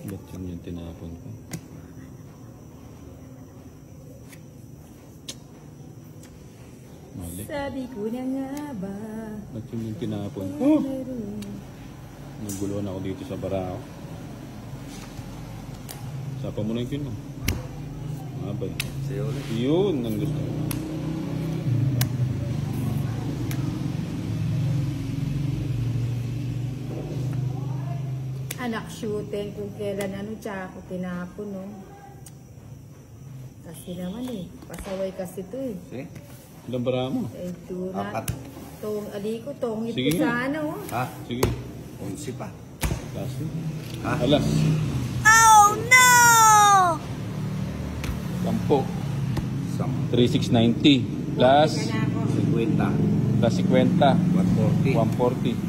Ba't yun yung tinapon ko? Mali. Sabi ko na nga ba? Ba't yun yung tinapon ko? Naguluhan ako dito sa barao. Sapa mo na yung mo. Mabay. Sa'yo ulit. Yun ang gusto ko. Anak shooting kung kailan ano tsaka ako tinapon no. Kasi naman eh. Pasaway kasi to eh. See? Ilang barao mo? Eh, tunat. Apat. Tong, aliko, tongit Sige ko nga. sana oh. Ha? Sige. 11 pa. Kasi. Ha? Alas. Oh no! Sampo. 10. 3690. Plus. Teka na ako. 50. Plus 50. 140. 140.